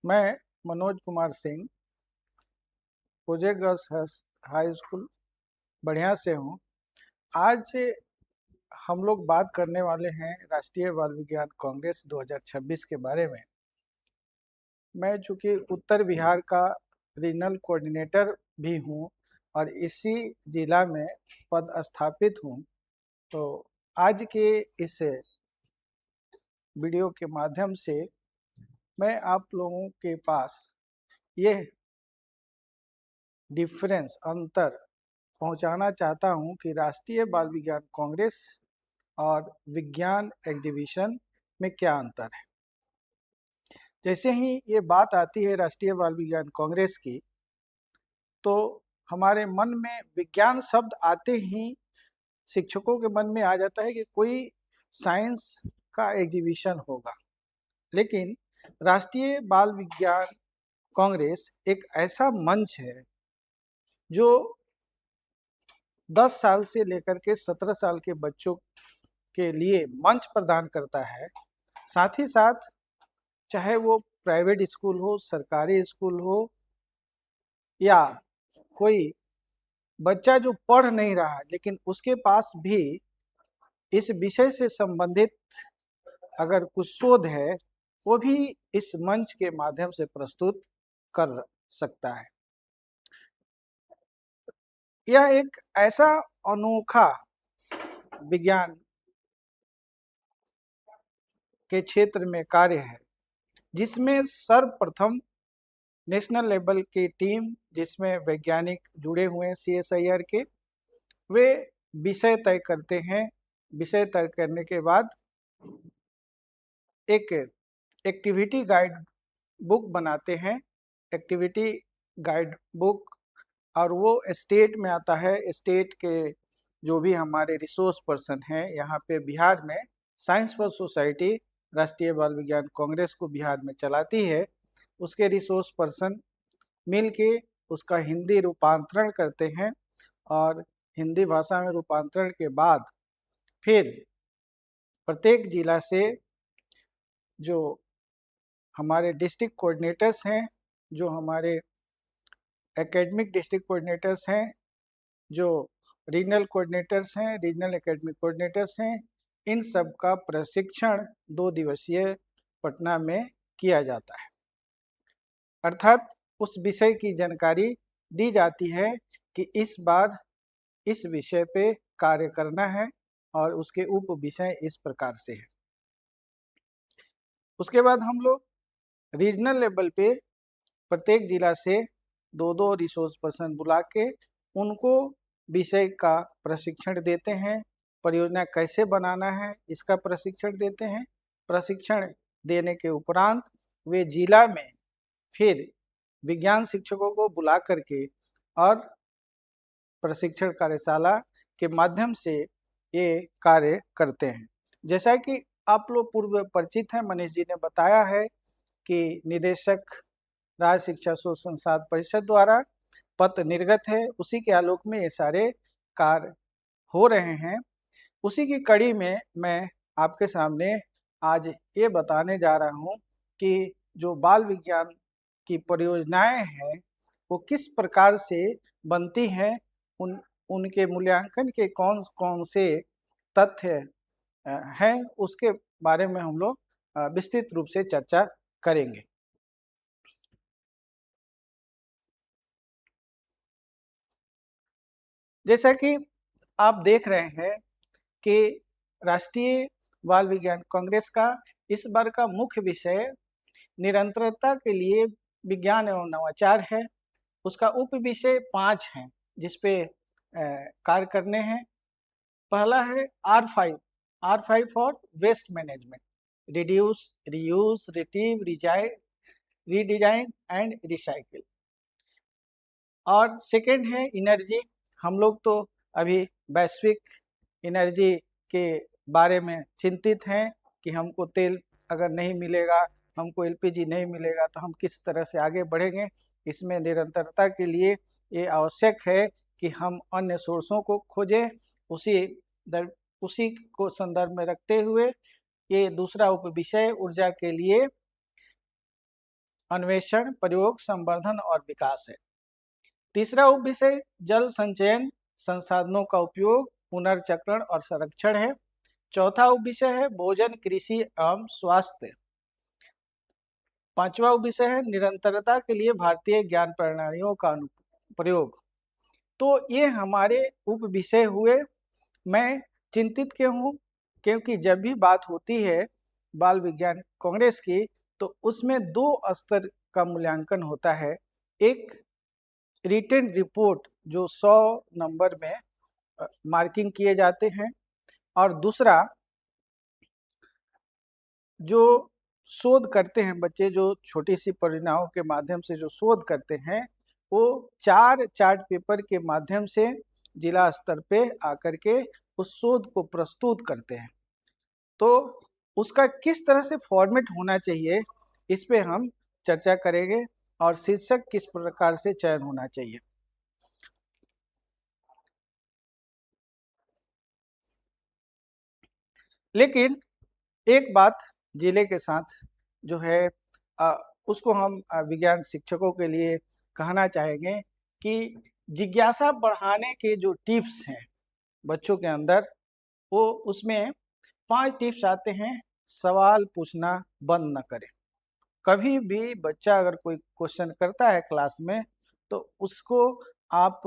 मैं Manoj Kumar Singh project girls high school बढ़िया से हूँ। आज हम लोग बात करने वाले हैं राष्ट्रीय बाल विज्ञान कांग्रेस 2026 के बारे में। मैं चूँकि उत्तर बिहार का रीजनल कोऑर्डिनेटर भी हूँ और इसी जिला में पदस्थापित हूँ, तो आज के इस वीडियो के माध्यम से मैं आप लोगों के पास ये डिफरेंस अंतर पहुंचाना चाहता हूं कि राष्ट्रीय बाल विज्ञान कांग्रेस और विज्ञान एग्जीबिशन में क्या अंतर है। जैसे ही ये बात आती है राष्ट्रीय बाल विज्ञान कांग्रेस की, तो हमारे मन में विज्ञान शब्द आते ही शिक्षकों के मन में आ जाता है कि कोई साइंस का एग्जीबिशन होगा। लेकिन राष्ट्रीय बाल विज्ञान कांग्रेस एक ऐसा मंच है जो 10 साल से लेकर के 17 साल के बच्चों के लिए मंच प्रदान करता है। साथ ही साथ चाहे वो प्राइवेट स्कूल हो, सरकारी स्कूल हो, या कोई बच्चा जो पढ़ नहीं रहा लेकिन उसके पास भी इस विषय से संबंधित अगर कुछ शोध है, वो भी इस मंच के माध्यम से प्रस्तुत कर सकता है। यह एक ऐसा अनोखा विज्ञान के क्षेत्र में कार्य है जिसमें सर्वप्रथम नेशनल लेवल की टीम, जिसमें वैज्ञानिक जुड़े हुए हैं CSIR के, वे विषय तय करते हैं। विषय तय करने के बाद एक एक्टिविटी गाइड बुक बनाते हैं। एक्टिविटी गाइड बुक, और वो स्टेट में आता है। स्टेट के जो भी हमारे रिसोर्स पर्सन हैं, यहाँ पे बिहार में साइंस फॉर सोसाइटी राष्ट्रीय बाल विज्ञान कांग्रेस को बिहार में चलाती है, उसके रिसोर्स पर्सन मिल के उसका हिंदी रूपांतरण करते हैं, और हिंदी भाषा में रूपांतरण के बाद फिर प्रत्येक जिला से जो हमारे डिस्ट्रिक्ट कोऑर्डिनेटर्स हैं, जो हमारे एकेडमिक डिस्ट्रिक्ट कोऑर्डिनेटर्स हैं, जो रीजनल कोऑर्डिनेटर्स हैं, रीजनल एकेडमिक कोऑर्डिनेटर्स हैं, इन सब का प्रशिक्षण 2 दिवसीय पटना में किया जाता है। अर्थात उस विषय की जानकारी दी जाती है कि इस बार इस विषय पे कार्य करना है, और उसके उप विषय इस प्रकार से है। उसके बाद हम लोग रीजनल लेवल पे प्रत्येक जिला से 2-2 रिसोर्स पर्सन बुला के उनको विषय का प्रशिक्षण देते हैं। परियोजना कैसे बनाना है इसका प्रशिक्षण देते हैं। प्रशिक्षण देने के उपरांत वे जिला में फिर विज्ञान शिक्षकों को बुला करके और प्रशिक्षण कार्यशाला के माध्यम से ये कार्य करते हैं। जैसा कि आप लोग पूर्व परिचित हैं, मनीष जी ने बताया है कि निदेशक राज्य शिक्षा शोध संस्थान परिषद द्वारा पत्र निर्गत है, उसी के आलोक में ये सारे कार्य हो रहे हैं। उसी की कड़ी में मैं आपके सामने आज ये बताने जा रहा हूँ कि जो बाल विज्ञान की परियोजनाएं हैं वो किस प्रकार से बनती हैं, उनके मूल्यांकन के कौन कौन से तथ्य हैं, उसके बारे में हम लोग विस्तृत रूप से चर्चा करेंगे। जैसा कि आप देख रहे हैं कि राष्ट्रीय बाल विज्ञान कांग्रेस का इस बार का मुख्य विषय निरंतरता के लिए विज्ञान एवं नवाचार है। उसका उप विषय 5 हैं जिसपे कार्य करने हैं। पहला है R5 for waste management, reduce, reuse, retrieve, redesign and recycle. और सेकेंड है एनर्जी। हम लोग तो अभी वैश्विक एनर्जी के बारे में चिंतित हैं कि हमको तेल अगर नहीं मिलेगा, हमको LPG नहीं मिलेगा, तो हम किस तरह से आगे बढ़ेंगे। इसमें निरंतरता के लिए ये आवश्यक है कि हम अन्य सोर्सों को खोजें। उसी को संदर्भ में रखते हुए ये दूसरा उप विषय ऊर्जा के लिए अन्वेषण, प्रयोग, संवर्धन और विकास है। तीसरा उपविषय जल संचयन, संसाधनों का उपयोग, पुनर्चक्रण और संरक्षण है। चौथा उपविषय है भोजन, कृषि एवं स्वास्थ्य। पांचवा उपविषय है निरंतरता के लिए भारतीय ज्ञान प्रणालियों का प्रयोग। तो ये हमारे उपविषय हुए। मैं चिंतित क्यों हूँ? क्योंकि जब भी बात होती है बाल विज्ञान कांग्रेस की, तो उसमें 2 स्तर का मूल्यांकन होता है। एक रिटन रिपोर्ट जो 100 नंबर में मार्किंग किए जाते हैं, और दूसरा जो शोध करते हैं बच्चे, जो छोटी सी परियोजनाओं के माध्यम से जो शोध करते हैं, वो 4 चार्ट पेपर के माध्यम से जिला स्तर पे आकर के उस शोध को प्रस्तुत करते हैं। तो उसका किस तरह से फॉर्मेट होना चाहिए, इस पे हम चर्चा करेंगे, और शीर्षक किस प्रकार से चयन होना चाहिए। लेकिन एक बात जिले के साथ जो है उसको हम विज्ञान शिक्षकों के लिए कहना चाहेंगे कि जिज्ञासा बढ़ाने के जो टिप्स हैं बच्चों के अंदर, वो उसमें 5 टिप्स आते हैं। सवाल पूछना बंद न करें। कभी भी बच्चा अगर कोई क्वेश्चन करता है क्लास में, तो उसको आप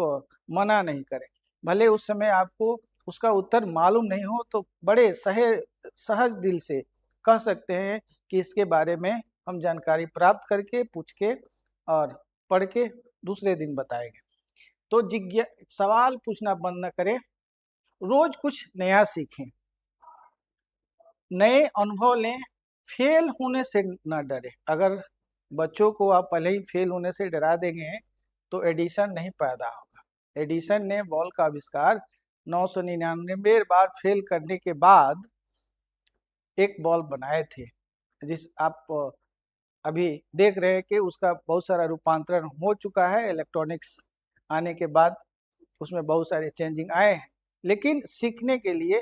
मना नहीं करें। भले उस समय आपको उसका उत्तर मालूम नहीं हो, तो बड़े सहज दिल से कह सकते हैं कि इसके बारे में हम जानकारी प्राप्त करके, पूछ के और पढ़ के दूसरे दिन बताएंगे। तो सवाल पूछना बंद न करें। रोज कुछ नया सीखें, नए अनुभव लें, फेल होने से न डरे। अगर बच्चों को आप पहले ही फेल होने से डरा देंगे, तो एडिशन नहीं पैदा होगा। एडिशन ने बॉल का आविष्कार 999 बार फेल करने के बाद एक बॉल बनाए थे, जिस आप अभी देख रहे हैं कि उसका बहुत सारा रूपांतरण हो चुका है। इलेक्ट्रॉनिक्स आने के बाद उसमें बहुत सारे चेंजिंग आए हैं। लेकिन सीखने के लिए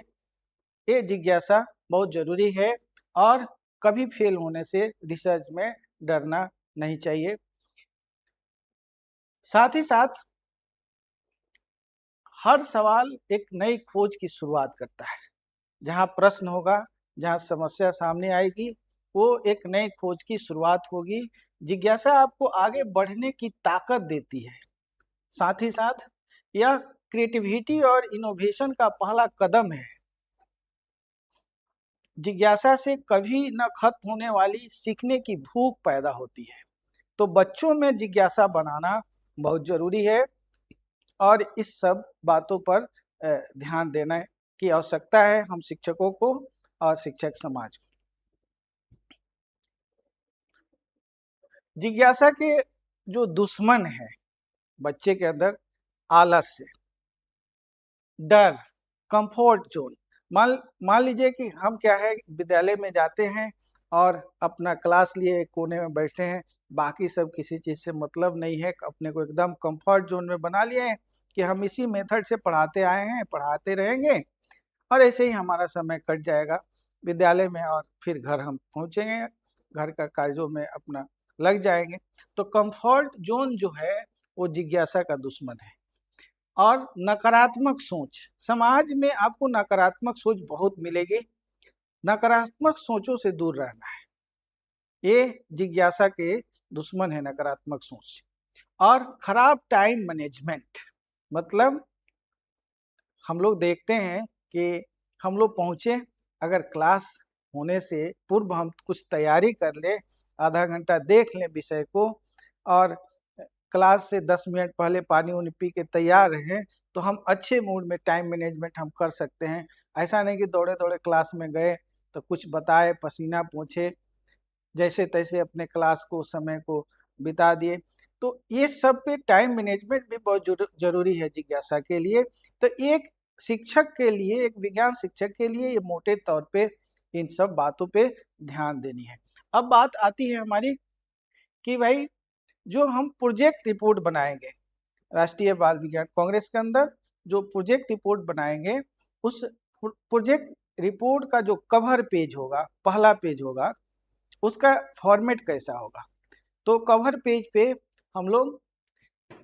ये जिज्ञासा बहुत जरूरी है, और कभी फेल होने से रिसर्च में डरना नहीं चाहिए। साथ ही साथ हर सवाल एक नई खोज की शुरुआत करता है। जहाँ प्रश्न होगा, जहाँ समस्या सामने आएगी, वो एक नई खोज की शुरुआत होगी। जिज्ञासा आपको आगे बढ़ने की ताकत देती है। साथ ही साथ यह क्रिएटिविटी और इनोवेशन का पहला कदम है। जिज्ञासा से कभी न खत्म होने वाली सीखने की भूख पैदा होती है। तो बच्चों में जिज्ञासा बनाना बहुत जरूरी है, और इस सब बातों पर ध्यान देने की आवश्यकता है हम शिक्षकों को और शिक्षक समाज को। जिज्ञासा के जो दुश्मन है बच्चे के अंदर, आलस्य, डर, कंफर्ट जोन। मान लीजिए कि हम क्या है, विद्यालय में जाते हैं और अपना क्लास लिए एक कोने में बैठे हैं, बाकी सब किसी चीज़ से मतलब नहीं है, अपने को एकदम कंफर्ट जोन में बना लिए हैं कि हम इसी मेथड से पढ़ाते आए हैं, पढ़ाते रहेंगे और ऐसे ही हमारा समय कट जाएगा विद्यालय में, और फिर घर हम पहुँचेंगे, घर का कार्यों में अपना लग जाएंगे। तो कंफर्ट जोन जो है वो जिज्ञासा का दुश्मन है। और नकारात्मक सोच, समाज में आपको नकारात्मक सोच बहुत मिलेगी। नकारात्मक सोचों से दूर रहना है, ये जिज्ञासा के दुश्मन है नकारात्मक सोच। और खराब टाइम मैनेजमेंट, मतलब हम लोग देखते हैं कि हम लोग पहुँचे, अगर क्लास होने से पूर्व हम कुछ तैयारी कर लें, आधा घंटा देख लें विषय को, और क्लास से 10 मिनट पहले पानी वानी पी के तैयार रहें, तो हम अच्छे मूड में टाइम मैनेजमेंट हम कर सकते हैं। ऐसा नहीं कि दौड़े दौड़े क्लास में गए तो कुछ बताए, पसीना पोंछे, जैसे तैसे अपने क्लास को, समय को बिता दिए। तो ये सब पे टाइम मैनेजमेंट भी बहुत जरूरी है जिज्ञासा के लिए। तो एक शिक्षक के लिए, एक विज्ञान शिक्षक के लिए ये मोटे तौर पे इन सब बातों पे ध्यान देनी है। अब बात आती है हमारी कि भाई जो हम प्रोजेक्ट रिपोर्ट बनाएंगे, राष्ट्रीय बाल विज्ञान कांग्रेस के अंदर जो प्रोजेक्ट रिपोर्ट बनाएंगे, उस प्रोजेक्ट रिपोर्ट का जो कवर पेज होगा, पहला पेज होगा, उसका फॉर्मेट कैसा होगा। तो कवर पेज पे हम लोग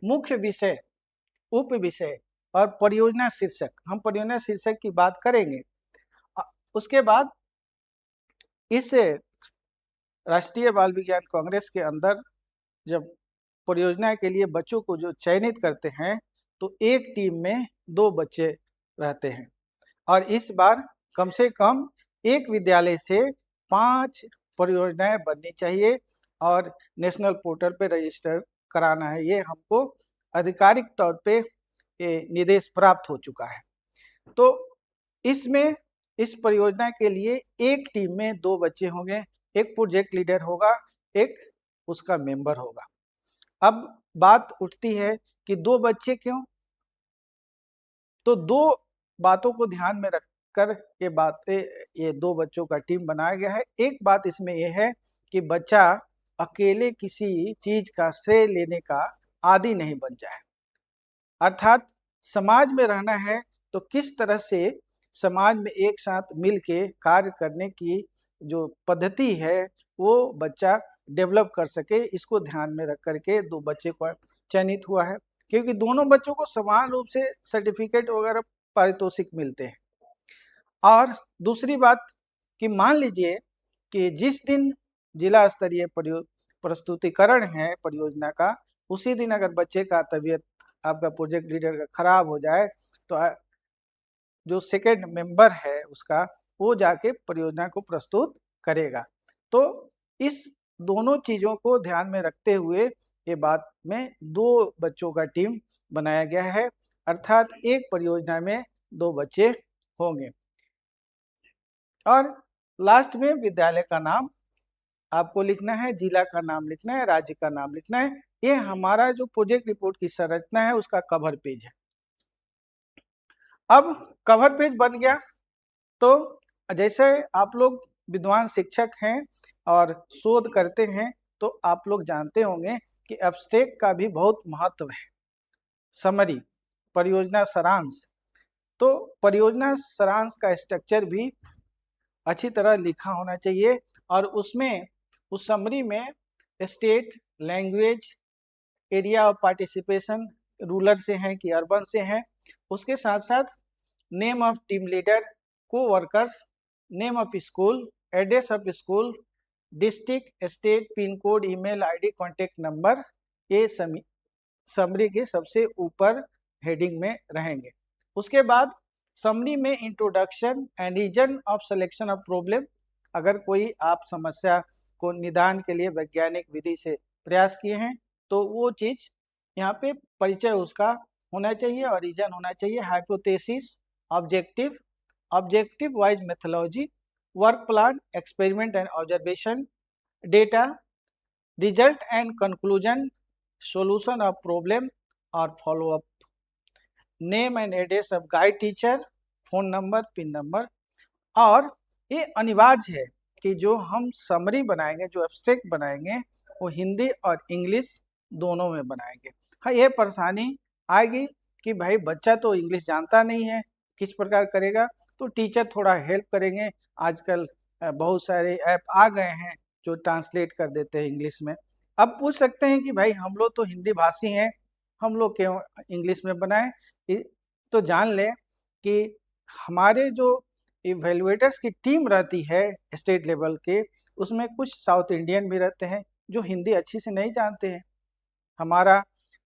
मुख्य विषय, उप विषय और परियोजना शीर्षक, हम परियोजना शीर्षक की बात करेंगे। उसके बाद इस राष्ट्रीय बाल विज्ञान कांग्रेस के अंदर जब परियोजना के लिए बच्चों को जो चयनित करते हैं तो एक टीम में 2 बच्चे रहते हैं और इस बार कम से कम एक विद्यालय से 5 परियोजनाएं बननी चाहिए और नेशनल पोर्टल पे रजिस्टर कराना है। ये हमको आधिकारिक तौर पे निर्देश प्राप्त हो चुका है। तो इसमें इस परियोजना के लिए एक टीम में 2 बच्चे होंगे, एक प्रोजेक्ट लीडर होगा, एक उसका मेंबर होगा। अब बात उठती है कि 2 बच्चे क्यों? तो 2 बातों को ध्यान में रखकर ये 2 बच्चों का टीम बनाया गया है। एक बात इसमें यह है कि बच्चा अकेले किसी चीज का श्रेय लेने का आदी नहीं बन जाए, अर्थात समाज में रहना है तो किस तरह से समाज में एक साथ मिल के कार्य करने की जो पद्धति है वो बच्चा डेवलप कर सके, इसको ध्यान में रख करके 2 बच्चे को चयनित हुआ है, क्योंकि दोनों बच्चों को समान रूप से सर्टिफिकेट वगैरह पारितोषिक मिलते हैं। और दूसरी बात कि मान लीजिए कि जिस दिन जिला स्तरीय प्रस्तुतिकरण है परियोजना का, उसी दिन अगर बच्चे का तबीयत आपका प्रोजेक्ट लीडर का खराब हो जाए तो जो सेकेंड मेंबर है उसका वो जाके परियोजना को प्रस्तुत करेगा। तो इस दोनों चीज़ों को ध्यान में रखते हुए ये बात में 2 बच्चों का टीम बनाया गया है, अर्थात एक परियोजना में 2 बच्चे होंगे। और लास्ट में विद्यालय का नाम आपको लिखना है, जिला का नाम लिखना है, राज्य का नाम लिखना है। ये हमारा जो प्रोजेक्ट रिपोर्ट की संरचना है उसका कवर पेज है। अब कवर पेज बन गया तो जैसे आप लोग विद्वान शिक्षक हैं और शोध करते हैं तो आप लोग जानते होंगे कि एब्स्ट्रैक्ट का भी बहुत महत्व है। समरी, परियोजना सारांश, तो परियोजना सारांश का स्ट्रक्चर भी अच्छी तरह लिखा होना चाहिए और उसमें उस समरी में state, language, area of participation, rural से हैं कि अर्बन से हैं, उसके साथ साथ नेम ऑफ टीम लीडर, को workers, name of school, address of school, district, state, pin code, email ID, contact number, ये समरी के सबसे ऊपर हेडिंग में रहेंगे। उसके बाद समरी में introduction and reason of selection of problem, अगर कोई आप समस्या को निदान के लिए वैज्ञानिक विधि से प्रयास किए हैं तो वो चीज़ यहाँ पे परिचय उसका होना चाहिए और रीजन होना चाहिए। Hypothesis, objective, objective wise methodology, work plan, experiment and observation, data, result and conclusion, solution of problem और follow up, name and address of guide teacher, phone number, pin number. और ये अनिवार्य है कि जो हम समरी बनाएंगे, जो एब्स्ट्रैक्ट बनाएंगे वो हिंदी और इंग्लिश दोनों में बनाएंगे। हाँ, ये परेशानी आएगी कि भाई बच्चा तो इंग्लिश जानता नहीं है, किस प्रकार करेगा, तो टीचर थोड़ा हेल्प करेंगे। आजकल बहुत सारे ऐप आ गए हैं जो ट्रांसलेट कर देते हैं इंग्लिश में। अब पूछ सकते हैं कि भाई हम लोग तो हिंदी भाषी हैं, हम लोग क्यों इंग्लिश में बनाएं? तो जान लें कि हमारे जो इवेल्युएटर्स की टीम रहती है स्टेट लेवल के, उसमें कुछ साउथ इंडियन भी रहते हैं जो हिंदी अच्छी से नहीं जानते हैं। हमारा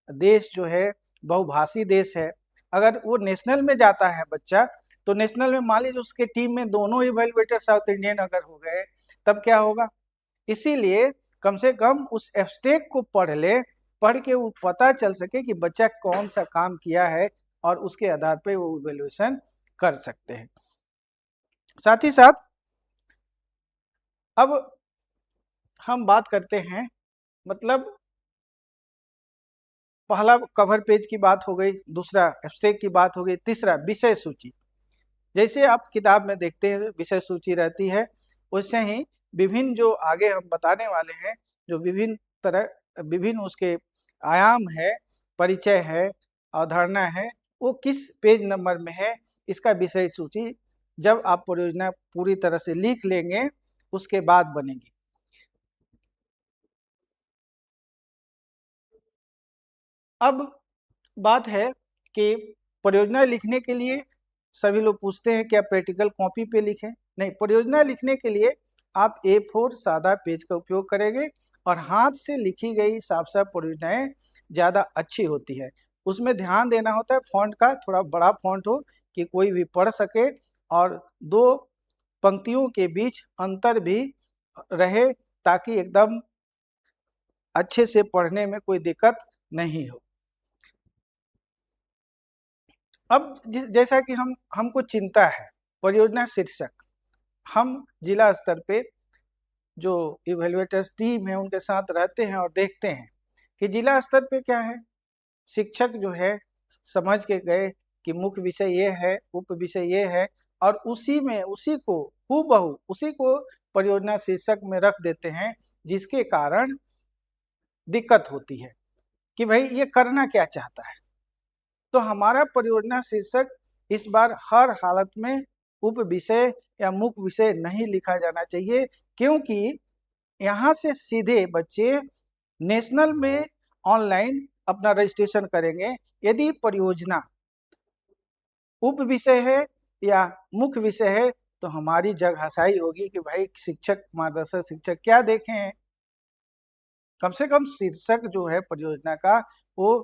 देश जो है बहुभाषी देश है, अगर वो नेशनल में जाता है बच्चा तो नेशनल में मान लीजिए उसके टीम में दोनों इवेल्युएटर साउथ इंडियन अगर हो गए तब क्या होगा? इसीलिए कम से कम उस एब्स्ट्रैक्ट को पढ़ ले, पढ़ के वो पता चल सके कि बच्चा कौन सा काम किया है और उसके आधार पे वो इवेल्युएशन कर सकते हैं। साथ ही साथ अब हम बात करते हैं, मतलब पहला कवर पेज की बात हो गई, दूसरा एब्स्ट्रैक्ट की बात हो गई, तीसरा विषय सूची। जैसे आप किताब में देखते हैं विषय सूची रहती है, वैसे ही विभिन्न जो आगे हम बताने वाले हैं जो विभिन्न उसके आयाम है, परिचय है, अवधारणा है, वो किस पेज नंबर में है, इसका विषय सूची जब आप परियोजना पूरी तरह से लिख लेंगे उसके बाद बनेगी। अब बात है कि परियोजना लिखने के लिए सभी लोग पूछते हैं क्या प्रैक्टिकल कॉपी पे लिखें? नहीं, परियोजना लिखने के लिए आप A4 सादा पेज का उपयोग करेंगे और हाथ से लिखी गई साफ साफ परियोजनाएं ज़्यादा अच्छी होती है। उसमें ध्यान देना होता है फॉन्ट का, थोड़ा बड़ा फॉन्ट हो कि कोई भी पढ़ सके और दो पंक्तियों के बीच अंतर भी रहे ताकि एकदम अच्छे से पढ़ने में कोई दिक्कत नहीं हो। अब जैसा कि हमको चिंता है परियोजना शीर्षक, हम जिला स्तर पे जो इवेल्युएटर्स टीम है उनके साथ रहते हैं और देखते हैं कि जिला स्तर पे क्या है, शिक्षक जो है समझ के गए कि मुख्य विषय ये है, उप विषय ये है और उसी में उसी को हूबहू उसी को परियोजना शीर्षक में रख देते हैं, जिसके कारण दिक्कत होती है कि भाई ये करना क्या चाहता है। तो हमारा परियोजना शीर्षक इस बार हर हालत में उप विषय या मुख्य विषय नहीं लिखा जाना चाहिए, क्योंकि यहाँ से सीधे बच्चे नेशनल में ऑनलाइन अपना रजिस्ट्रेशन करेंगे। यदि परियोजना उप विषय है या मुख्य विषय है तो हमारी जगहसाई होगी कि भाई शिक्षक मार्गदर्शक शिक्षक क्या देखे हैं। कम से कम शीर्षक जो है परियोजना का वो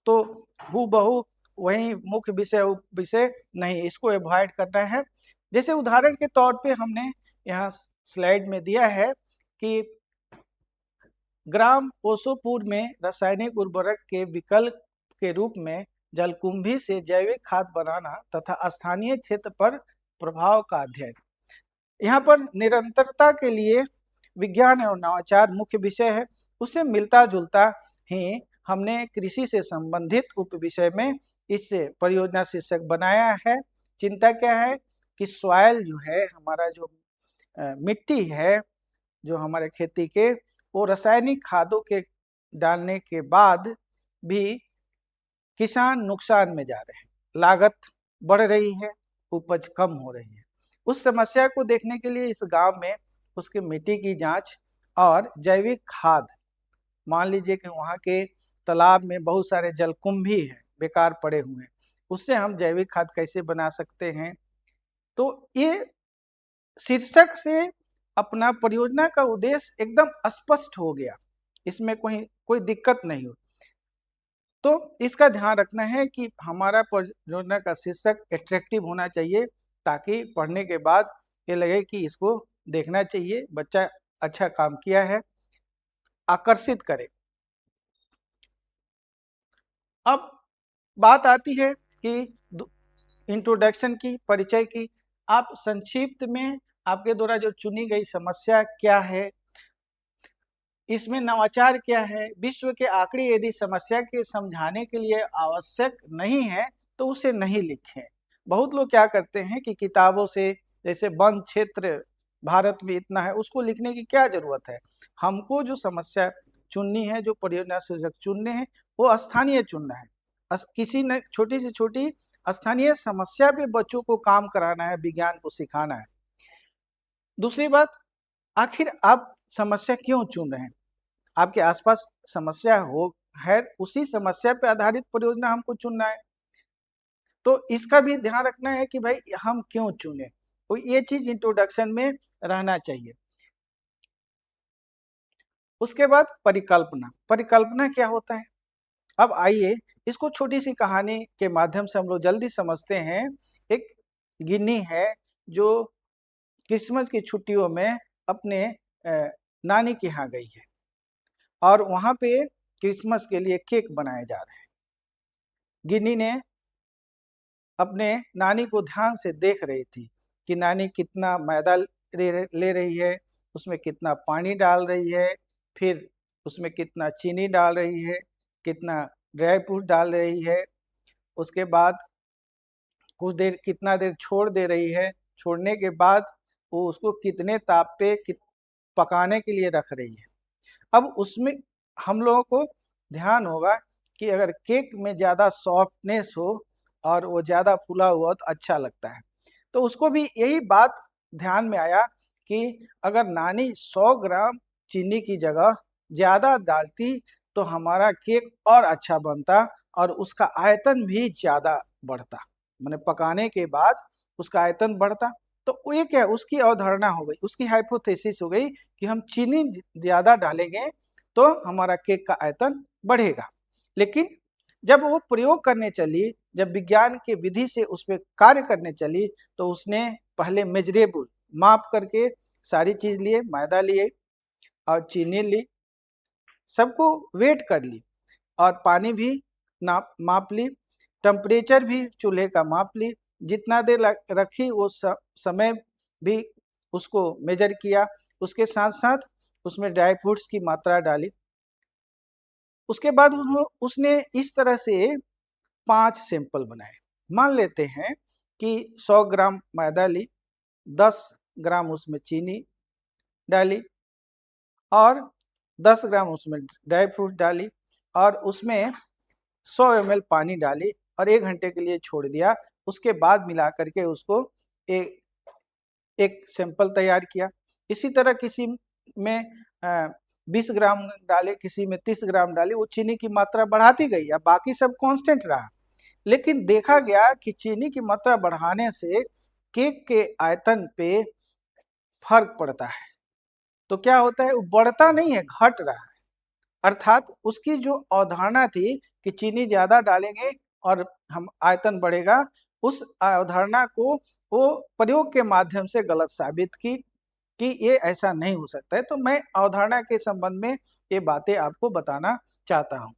तो हूबहू वही मुख्य विषय उप विषय नहीं, इसको अवॉइड करना है। जैसे उदाहरण के तौर पे हमने यहाँ स्लाइड में दिया है कि ग्राम ओसोपुर में रासायनिक उर्वरक के विकल्प के रूप में जलकुंभी से जैविक खाद बनाना तथा स्थानीय क्षेत्र पर प्रभाव का अध्ययन। यहाँ पर निरंतरता के लिए विज्ञान और नवाचार मुख्य विषय है, उससे मिलता जुलता ही हमने कृषि से संबंधित उप विषय में इस परियोजना शीर्षक बनाया है। चिंता क्या है कि सॉइल जो है हमारा जो मिट्टी है जो हमारे खेती के, वो रासायनिक खादों के डालने के बाद भी किसान नुकसान में जा रहे हैं, लागत बढ़ रही है, उपज कम हो रही है। उस समस्या को देखने के लिए इस गांव में उसके मिट्टी की जांच और जैविक खाद, मान लीजिए कि वहाँ के तालाब में बहुत सारे जलकुंभी हैं बेकार पड़े हुए हैं, उससे हम जैविक खाद कैसे बना सकते हैं। तो ये शीर्षक से अपना परियोजना का उद्देश्य एकदम स्पष्ट हो गया, इसमें कोई दिक्कत नहीं हो। तो इसका ध्यान रखना है कि हमारा परियोजना का शीर्षक एट्रैक्टिव होना चाहिए ताकि पढ़ने के बाद ये लगे कि इसको देखना चाहिए, बच्चा अच्छा काम किया है, आकर्षित करे। अब बात आती है कि इंट्रोडक्शन की, परिचय की। आप संक्षिप्त में आपके द्वारा जो चुनी गई समस्या क्या है, इसमें नवाचार क्या है, विश्व के आंकड़े यदि समस्या के समझाने के लिए आवश्यक नहीं है तो उसे नहीं लिखें। बहुत लोग क्या करते हैं कि किताबों से, जैसे वन क्षेत्र भारत में इतना है, उसको लिखने की क्या जरूरत है। हमको जो समस्या चुननी है, जो परियोजना शीर्षक चुनने हैं, वो स्थानीय चुनना है। किसी ने छोटी से छोटी स्थानीय समस्या पे बच्चों को काम कराना है, विज्ञान को सिखाना है। दूसरी बात, आखिर आप समस्या क्यों चुन रहे हैं। आपके आसपास समस्या है, उसी समस्या पे आधारित परियोजना हमको चुनना है। तो इसका भी ध्यान रखना है कि भाई हम क्यों चुने, तो ये चीज इंट्रोडक्शन में रहना चाहिए। उसके बाद परिकल्पना। परिकल्पना क्या होता है, अब आइए इसको छोटी सी कहानी के माध्यम से हम लोग जल्दी समझते हैं। एक गिन्नी है जो क्रिसमस की छुट्टियों में अपने नानी के यहाँ गई है और वहाँ पे क्रिसमस के लिए केक बनाए जा रहे हैं। गिन्नी ने अपने नानी को ध्यान से देख रही थी कि नानी कितना मैदा ले रही है, उसमें कितना पानी डाल रही है, फिर उसमें कितना चीनी डाल रही है, कितना ड्राई फ्रूट डाल रही है, उसके बाद कुछ देर कितना देर छोड़ दे रही है, छोड़ने के बाद वो उसको कितने ताप पे पकाने के लिए रख रही है। अब उसमें हम लोगों को ध्यान होगा कि अगर केक में ज़्यादा सॉफ्टनेस हो और वो ज़्यादा फूला हुआ तो अच्छा लगता है। तो उसको भी यही बात ध्यान में आया कि अगर नानी 100 ग्राम चीनी की जगह ज़्यादा डालती तो हमारा केक और अच्छा बनता और उसका आयतन भी ज़्यादा बढ़ता, मैंने पकाने के बाद उसका आयतन बढ़ता। तो ये क्या, उसकी अवधारणा हो गई, उसकी हाइपोथेसिस हो गई कि हम चीनी ज़्यादा डालेंगे तो हमारा केक का आयतन बढ़ेगा। लेकिन जब वो प्रयोग करने चली, जब विज्ञान के विधि से उस पर कार्य करने चली, तो उसने पहले मेजरेबल माप करके सारी चीज़ लिए, मैदा लिए और चीनी ली, सबको वेट कर ली और पानी भी माप ली, टेम्परेचर भी चूल्हे का माप ली, जितना देर रखी वो समय भी उसको मेजर किया। उसके साथ साथ उसमें ड्राई फ्रूट्स की मात्रा डाली। उसके बाद उसने इस तरह से 5 सैंपल बनाए। मान लेते हैं कि 100 ग्राम मैदा ली, 10 ग्राम उसमें चीनी डाली और 10 ग्राम उसमें ड्राई फ्रूट डाली और उसमें 100 ml पानी डाली और 1 घंटे के लिए छोड़ दिया। उसके बाद मिला करके उसको एक सैंपल तैयार किया। इसी तरह किसी में 20 ग्राम डाले, किसी में 30 ग्राम डाली, वो चीनी की मात्रा बढ़ाती गई या बाकी सब कांस्टेंट रहा। लेकिन देखा गया कि चीनी की मात्रा बढ़ाने से केक के आयतन पे फर्क पड़ता है। तो क्या होता है, वो बढ़ता नहीं है, घट रहा है। अर्थात उसकी जो अवधारणा थी कि चीनी ज़्यादा डालेंगे और हम आयतन बढ़ेगा, उस अवधारणा को वो प्रयोग के माध्यम से गलत साबित की कि ये ऐसा नहीं हो सकता है। तो मैं अवधारणा के संबंध में ये बातें आपको बताना चाहता हूँ।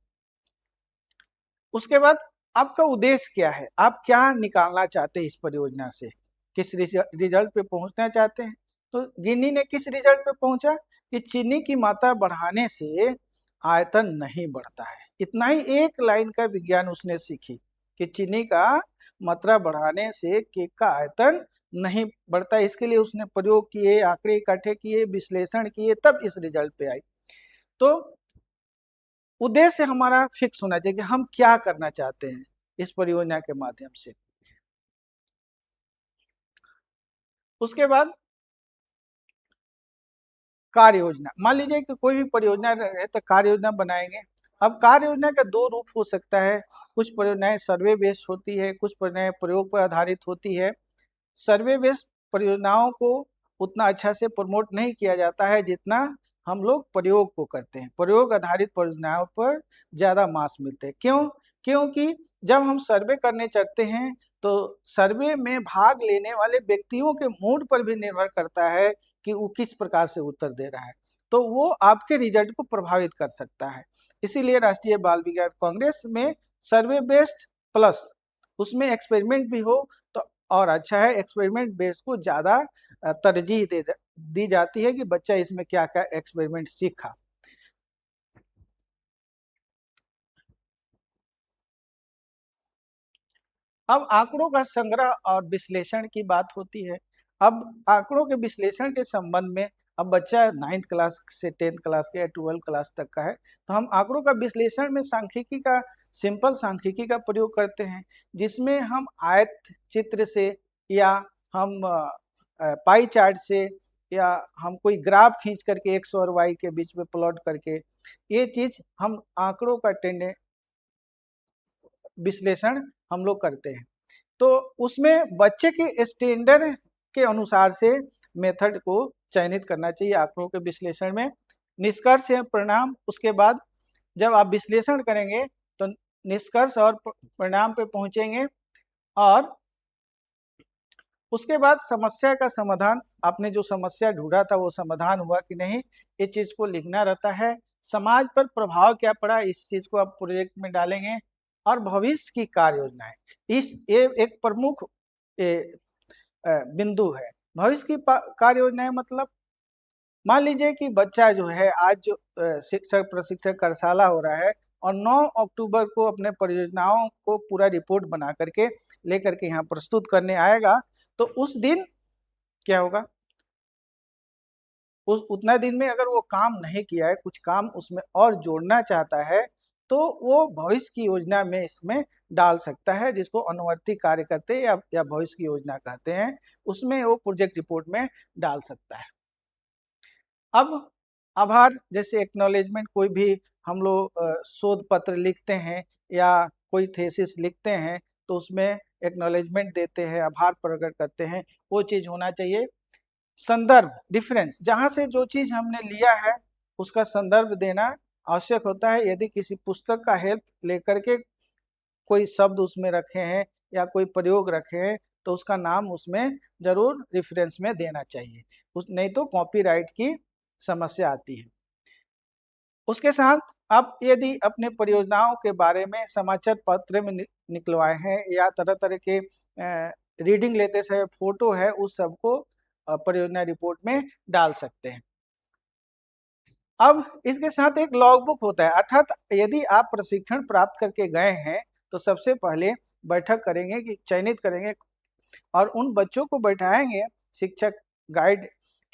उसके बाद आपका उद्देश्य क्या है, आप क्या निकालना चाहते हैं इस परियोजना से, किस रिजल्ट पे पहुंचना चाहते हैं। तो गिनी ने किस रिजल्ट पे पहुंचा कि चीनी की मात्रा बढ़ाने से आयतन नहीं बढ़ता है। इतना ही एक लाइन का विज्ञान उसने सीखी कि चीनी का मात्रा बढ़ाने से केक का आयतन नहीं बढ़ता। इसके लिए उसने प्रयोग किए, आंकड़े इकट्ठे किए, विश्लेषण किए, तब इस रिजल्ट पे आई। तो उद्देश्य हमारा फिक्स होना चाहिए कि हम क्या करना चाहते हैं इस परियोजना के माध्यम से। उसके बाद कार्य योजना, मान लीजिए कि कोई भी परियोजना है तो कार्य योजना बनाएंगे। अब कार्य योजना का 2 रूप हो सकता है। कुछ परियोजनाएं सर्वे बेस्ड होती है, कुछ परियोजनाएं प्रयोग पर आधारित होती है। सर्वे बेस्ड परियोजनाओं को उतना अच्छा से प्रमोट नहीं किया जाता है जितना हम लोग प्रयोग को करते हैं। प्रयोग आधारित परियोजनाओं पर ज़्यादा मास मिलते हैं। क्यों? क्योंकि जब हम सर्वे करने चलते हैं तो सर्वे में भाग लेने वाले व्यक्तियों के मूड पर भी निर्भर करता है कि वो किस प्रकार से उत्तर दे रहा है, तो वो आपके रिजल्ट को प्रभावित कर सकता है। इसीलिए राष्ट्रीय बाल विज्ञान कांग्रेस में सर्वे बेस्ड प्लस उसमें एक्सपेरिमेंट भी हो तो और अच्छा है। एक्सपेरिमेंट बेस को ज़्यादा तरजीह दी जाती है कि बच्चा इसमें क्या क्या एक्सपेरिमेंट सीखा। अब आंकड़ों का संग्रह और विश्लेषण की बात होती है। अब आंकड़ों के विश्लेषण के संबंध में, अब बच्चा 9th क्लास से 10th क्लास के या 12th क्लास तक का है, तो हम आंकड़ों का विश्लेषण में सांख्यिकी का, सिंपल सांख्यिकी का प्रयोग करते हैं, जिसमें हम आयत चित्र से या हम पाई चार्ट से या हम कोई ग्राफ खींच करके एक्स और वाई के बीच में प्लॉट करके ये चीज हम आंकड़ों का विश्लेषण हम लोग करते हैं। तो उसमें बच्चे के स्टैंडर्ड के अनुसार से मेथड को चयनित करना चाहिए आंकड़ों के विश्लेषण में। निष्कर्ष है परिणाम, उसके बाद जब आप विश्लेषण करेंगे तो निष्कर्ष और परिणाम पे पहुंचेंगे और उसके बाद समस्या का समाधान, आपने जो समस्या ढूंढा था वो समाधान हुआ कि नहीं, ये चीज को लिखना रहता है। समाज पर प्रभाव क्या पड़ा, इस चीज को आप प्रोजेक्ट में डालेंगे। और भविष्य की कार्य योजनाएं, इस ये एक प्रमुख बिंदु है। भविष्य की कार्य योजनाएं मतलब मान लीजिए कि बच्चा जो है आज जो शिक्षक प्रशिक्षक कार्यशाला हो रहा है और 9 अक्टूबर को अपने परियोजनाओं को पूरा रिपोर्ट बना करके लेकर के यहाँ प्रस्तुत करने आएगा, तो उस दिन क्या होगा, उस उतना दिन में अगर वो काम नहीं किया है, कुछ काम उसमें और जोड़ना चाहता है, तो वो भविष्य की योजना में इसमें डाल सकता है, जिसको अनुवर्ती कार्य करते हैं या भविष्य की योजना कहते हैं, उसमें वो प्रोजेक्ट रिपोर्ट में डाल सकता है। अब आभार जैसे एक्नॉलेजमेंट, कोई भी हम लोग शोध पत्र लिखते हैं या कोई थीसिस लिखते हैं तो उसमें एक्नॉलेजमेंट देते हैं, आभार प्रकट करते हैं, वो चीज़ होना चाहिए। संदर्भ, डिफरेंस, जहाँ से जो चीज़ हमने लिया है उसका संदर्भ देना आवश्यक होता है। यदि किसी पुस्तक का हेल्प लेकर के कोई शब्द उसमें रखे हैं या कोई प्रयोग रखे हैं तो उसका नाम उसमें जरूर रेफरेंस में देना चाहिए, उस नहीं तो कॉपीराइट की समस्या आती है। उसके साथ आप यदि अपने परियोजनाओं के बारे में समाचार पत्र में निकलवाए हैं या तरह तरह के रीडिंग लेते समय फोटो है, उस सबको परियोजना रिपोर्ट में डाल सकते हैं। अब इसके साथ एक लॉग बुक होता है, अर्थात यदि आप प्रशिक्षण प्राप्त करके गए हैं तो सबसे पहले बैठक करेंगे कि चयनित करेंगे और उन बच्चों को बैठाएंगे, शिक्षक गाइड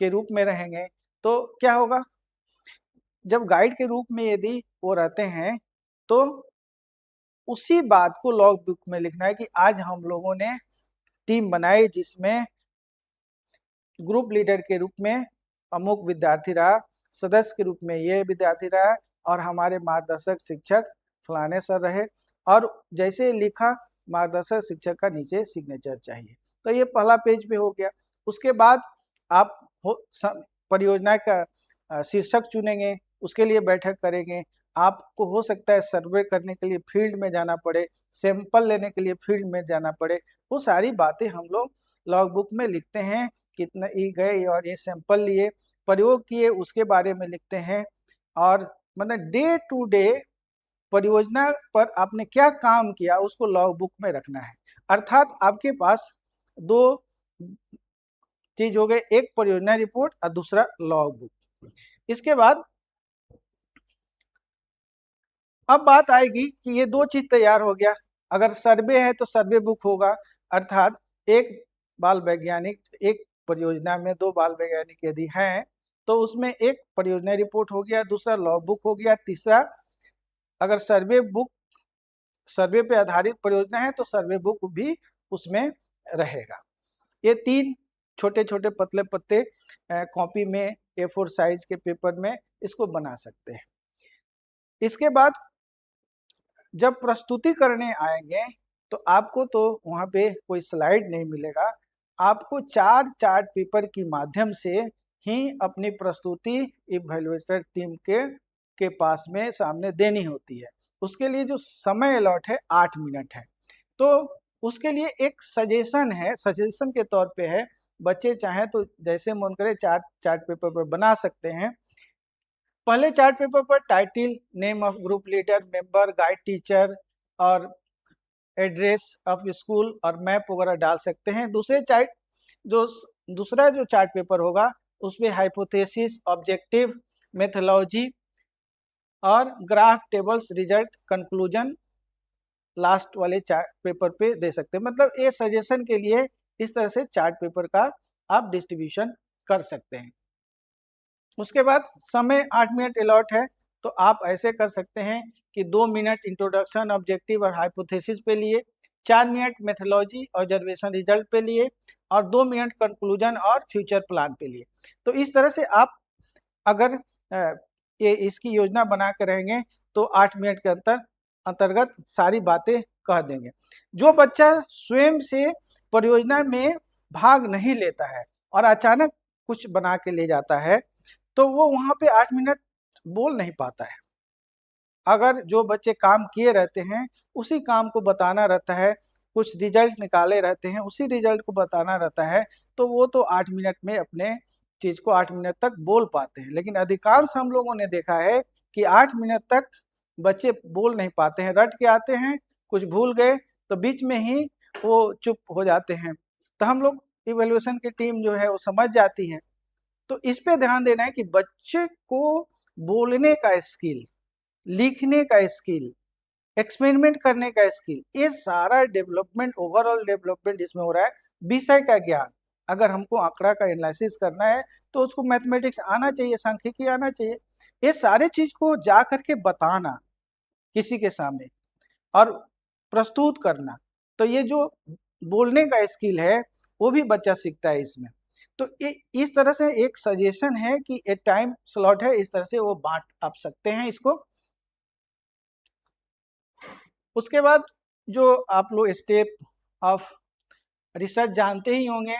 के रूप में रहेंगे। तो क्या होगा, जब गाइड के रूप में यदि वो रहते हैं तो उसी बात को लॉग बुक में लिखना है कि आज हम लोगों ने टीम बनाई जिसमें ग्रुप लीडर के रूप में अमुक विद्यार्थी रहा, सदस्य के रूप में ये विद्यार्थी रहा और हमारे मार्गदर्शक शिक्षक फलाने सर रहे, और जैसे लिखा मार्गदर्शक शिक्षक का नीचे सिग्नेचर चाहिए। तो ये पहला पेज पे हो गया। उसके बाद आप परियोजना का शीर्षक चुनेंगे, उसके लिए बैठक करेंगे। आपको हो सकता है सर्वे करने के लिए फील्ड में जाना पड़े, सैंपल लेने के लिए फील्ड में जाना पड़े, वो सारी बातें हम लोग लॉग बुक में लिखते हैं। कितना ही गए और ये सैंपल लिए, प्रयोग किए, उसके बारे में लिखते हैं। और मतलब डे टू डे परियोजना पर आपने क्या काम किया उसको लॉग बुक में रखना है। अर्थात आपके पास दो चीज हो गए, एक परियोजना रिपोर्ट और दूसरा लॉग बुक। इसके बाद अब बात आएगी कि ये दो चीज तैयार हो गया, अगर सर्वे है तो सर्वे बुक होगा, अर्थात एक बाल वैज्ञानिक, एक परियोजना में दो बाल वैज्ञानिक यदि हैं तो उसमें एक परियोजना रिपोर्ट हो गया, दूसरा लॉग बुक हो गया, तीसरा अगर सर्वे पे आधारित परियोजना है तो सर्वे बुक भी उसमें रहेगा। ये तीन छोटे छोटे पतले पत्ते कॉपी में A4 साइज के पेपर में इसको बना सकते हैं। इसके बाद जब प्रस्तुति करने आएंगे तो आपको तो वहाँ पे कोई स्लाइड नहीं मिलेगा, आपको चार चार्ट पेपर के माध्यम से ही अपनी प्रस्तुति इवैल्यूएटर टीम के पास में सामने देनी होती है। उसके लिए जो समय अलॉट है 8 मिनट है। तो उसके लिए एक सजेशन है, सजेशन के तौर पे है, बच्चे चाहें तो जैसे मन करे चार्ट पेपर पर बना सकते हैं। पहले चार्ट पेपर पर title, name of group leader, member, guide teacher और एड्रेस ऑफ स्कूल और मैप वगैरह डाल सकते हैं। दूसरा जो चार्ट पेपर होगा उसमें हाइपोथेसिस, ऑब्जेक्टिव, मेथोलॉजी और graph, tables, result, conclusion last वाले चार्ट पेपर पे दे सकते हैं। मतलब ये सजेशन के लिए इस तरह से चार्ट पेपर का आप डिस्ट्रीब्यूशन कर सकते हैं। उसके बाद समय 8 मिनट अलॉट है तो आप ऐसे कर सकते हैं कि 2 मिनट इंट्रोडक्शन, ऑब्जेक्टिव और हाइपोथेसिस पे लिए, 4 मिनट मेथोलॉजी ऑब्जर्वेशन रिजल्ट पे लिए और 2 मिनट कंक्लूजन और फ्यूचर प्लान पे लिए। तो इस तरह से आप अगर ये इसकी योजना बना के रहेंगे तो 8 मिनट के अंतर्गत सारी बातें कह देंगे। जो बच्चा स्वयं से परियोजना में भाग नहीं लेता है और अचानक कुछ बना के ले जाता है तो वो वहाँ पे 8 मिनट बोल नहीं पाता है। अगर जो बच्चे काम किए रहते हैं उसी काम को बताना रहता है, कुछ रिजल्ट निकाले रहते हैं उसी रिजल्ट को बताना रहता है, तो वो तो 8 मिनट में अपने चीज को 8 मिनट तक बोल पाते हैं। लेकिन अधिकांश हम लोगों ने देखा है कि 8 मिनट तक बच्चे बोल नहीं पाते हैं, रट के आते हैं, कुछ भूल गए तो बीच में ही वो चुप हो जाते हैं। तो हम लोग इवैल्यूएशन की टीम जो है वो समझ जाती है। तो इस पे ध्यान देना है कि बच्चे को बोलने का स्किल, लिखने का स्किल, एक्सपेरिमेंट करने का स्किल, ये सारा डेवलपमेंट, ओवरऑल डेवलपमेंट इसमें हो रहा है। विषय का ज्ञान, अगर हमको आंकड़ा का एनालिसिस करना है तो उसको मैथमेटिक्स आना चाहिए, सांख्यिकी आना चाहिए, ये सारे चीज को जा करके बताना किसी के सामने और प्रस्तुत करना, तो ये जो बोलने का स्किल है वो भी बच्चा सीखता है इसमें। तो इस तरह से एक सजेशन है कि एक टाइम स्लॉट है, इस तरह से वो बांट आप सकते हैं इसको। उसके बाद जो आप लोग स्टेप ऑफ रिसर्च जानते ही होंगे,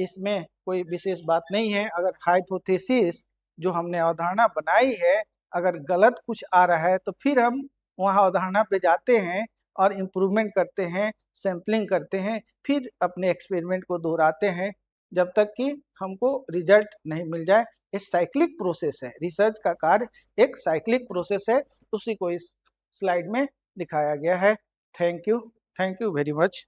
इसमें कोई विशेष बात नहीं है। अगर हाइपोथेसिस जो हमने अवधारणा बनाई है अगर गलत कुछ आ रहा है तो फिर हम वहाँ अवधारणा पे जाते हैं और इम्प्रूवमेंट करते हैं, सैम्पलिंग करते हैं, फिर अपने एक्सपेरिमेंट को दोहराते हैं जब तक कि हमको रिजल्ट नहीं मिल जाए। एक साइक्लिक प्रोसेस है, रिसर्च का कार्य एक साइक्लिक प्रोसेस है, उसी को इस स्लाइड में दिखाया गया है। Thank you very much.